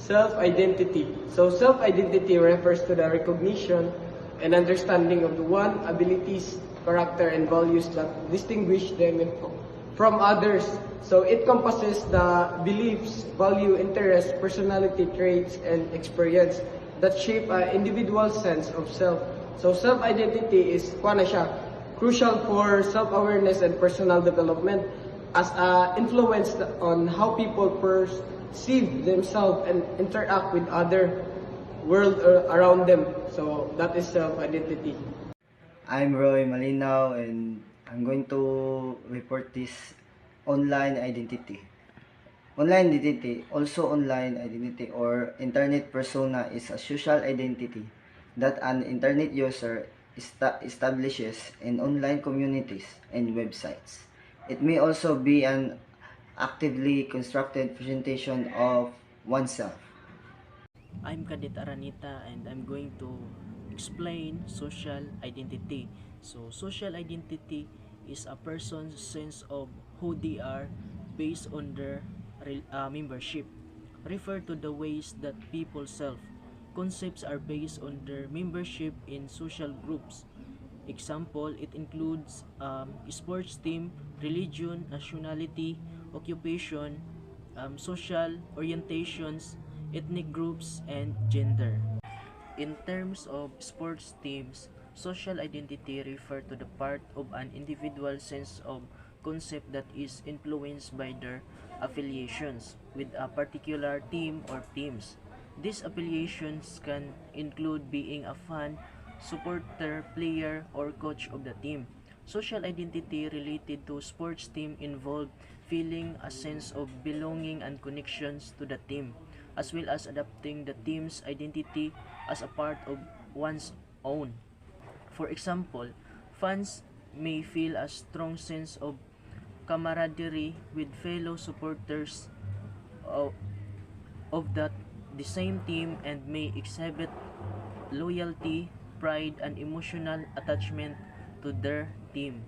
Self-identity. So self-identity refers to the recognition and understanding of the one abilities, character, and values that distinguish them from others. So it encompasses the beliefs, value, interests, personality traits, and experience that shape an individual's sense of self. So self-identity is crucial for self-awareness and personal development as influence on how people perceive themselves and interact with other world around them. So that is self-identity. I'm Roy Malinaw and I'm going to report this online identity. Online identity or internet persona is a social identity that an internet user establishes in online communities and websites. It may also be an actively constructed presentation of oneself. I'm Kadit Aranita and I'm going to explain social identity. So, social identity is a person's sense of who they are based on their membership. Refer to the ways that people self. Concepts are based on their membership in social groups. Example, it includes sports team, religion, nationality, occupation, social orientations, ethnic groups, and gender. In terms of sports teams, social identity refer to the part of an individual's sense of concept that is influenced by their affiliations with a particular team or teams. These affiliations can include being a fan, supporter, player, or coach of the team. Social identity related to sports team involve feeling a sense of belonging and connections to the team, as well as adapting the team's identity as a part of one's own. For example, fans may feel a strong sense of camaraderie with fellow supporters of, the same team and may exhibit loyalty, pride, and emotional attachment to their team.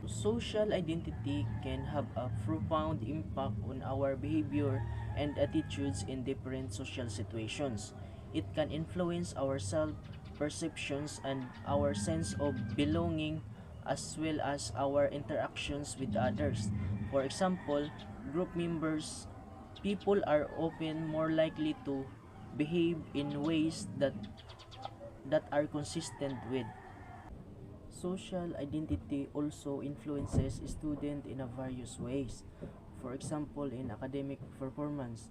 Social identity can have a profound impact on our behavior and attitudes in different social situations. It can influence our self-perceptions and our sense of belonging as well as our interactions with others. For example, group members, people are often more likely to behave in ways that are consistent with. Social identity also influences student in a various ways. For example, in academic performance,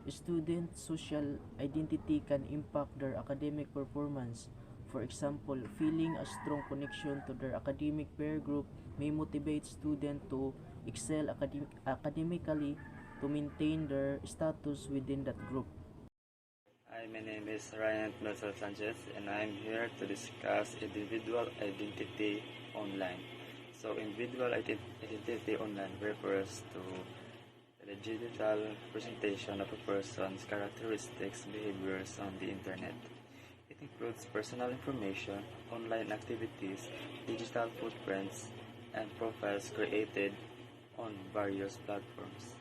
student social identity can impact their academic performance. For example, feeling a strong connection to their academic peer group may motivate students to excel academically to maintain their status within that group. Hi, my name is Ryan Melchor Sanchez and I'm here to discuss individual identity online. So individual identity online refers to the digital presentation of a person's characteristics, behaviors on the internet. It includes personal information, online activities, digital footprints, and profiles created on various platforms.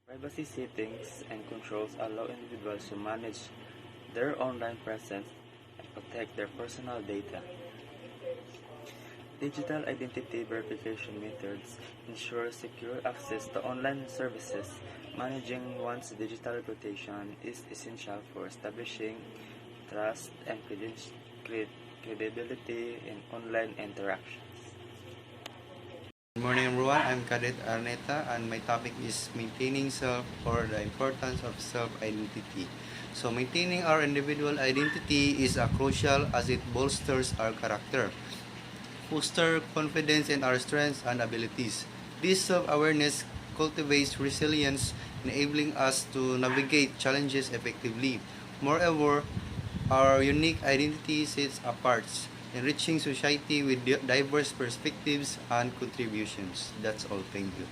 Privacy settings and controls allow individuals to manage their online presence and protect their personal data. Digital identity verification methods ensure secure access to online services. Managing one's digital reputation is essential for establishing trust and credibility in online interactions. Good morning everyone, I'm Kadit Arneta and my topic is maintaining self or the importance of self-identity. So maintaining our individual identity is crucial as it bolsters our character, fosters confidence in our strengths and abilities. This self-awareness cultivates resilience, enabling us to navigate challenges effectively. Moreover, our unique identity sets us apart, enriching society with diverse perspectives and contributions. That's all. Thank you.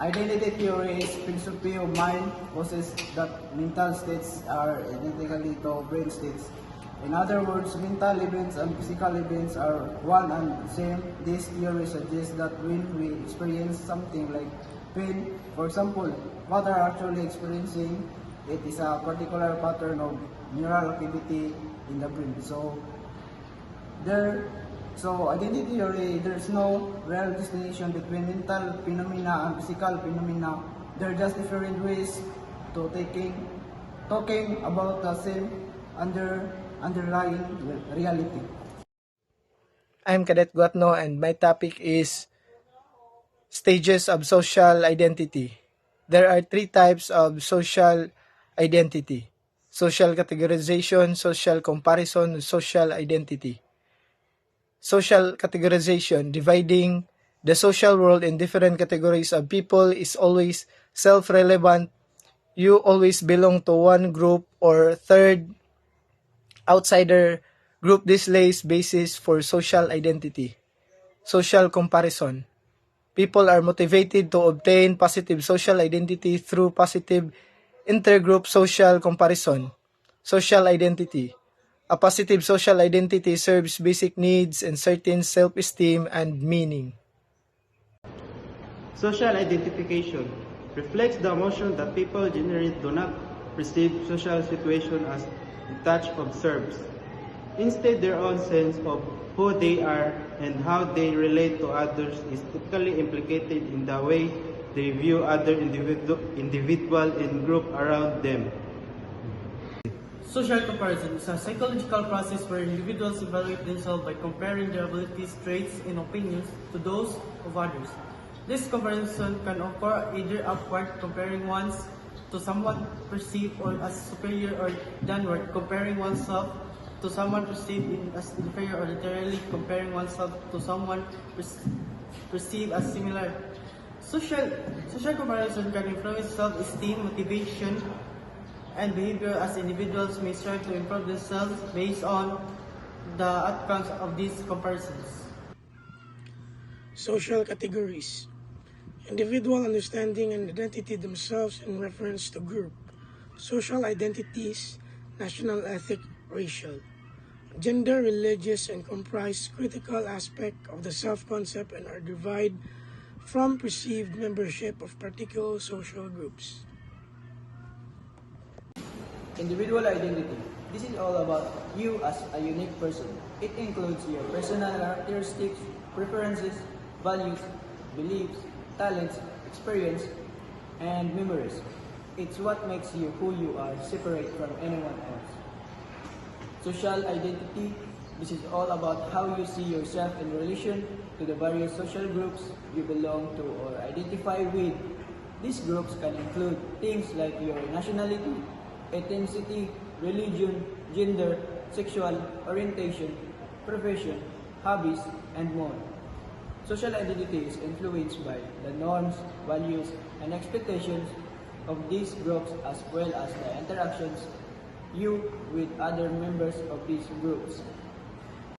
Identity theory is philosophy of mind possesses that mental states are identically to brain states. In other words, mental events and physical events are one and the same. This theory suggests that when we experience something like pain, for example, what are actually experiencing it is a particular pattern of neural activity in the brain. Identity theory, there's no real distinction between mental phenomena and physical phenomena. They're just different ways to talking about the same underlying reality. I'm Cadet Guatno and my topic is stages of social identity. There are 3 types of social identity: social categorization, social comparison, and social identity. Social categorization, dividing the social world in different categories of people, is always self-relevant. You always belong to one group or third outsider group. This lays basis for social identity. Social comparison. People are motivated to obtain positive social identity through positive intergroup social comparison. Social identity. A positive social identity serves basic needs and certain self-esteem and meaning. Social identification reflects the emotion that people generally do not perceive social situation as detached observes. Instead, their own sense of who they are and how they relate to others is typically implicated in the way they view other individual and group around them. Social comparison is a psychological process where individuals evaluate themselves by comparing their abilities, traits, and opinions to those of others. This comparison can occur either upward, comparing one's to someone perceived as superior, or downward, comparing oneself to someone perceived as inferior, or literally comparing oneself to someone perceived as similar. Social comparison can influence self-esteem, motivation, and behavior, as individuals may strive to improve themselves based on the outcomes of these comparisons. Social categories. Individual understanding and identity themselves in reference to group. Social identities, national, ethnic, racial. Gender, religious, and comprise critical aspect of the self-concept and are derived from perceived membership of particular social groups. Individual identity. This is all about you as a unique person. It includes your personal characteristics, preferences, values, beliefs, talents, experience, and memories. It's what makes you who you are, separate from anyone else. Social identity. This is all about how you see yourself in relation to the various social groups you belong to or identify with. These groups can include things like your nationality, ethnicity, religion, gender, sexual orientation, profession, hobbies, and more. Social identity is influenced by the norms, values, and expectations of these groups, as well as the interactions you with other members of these groups.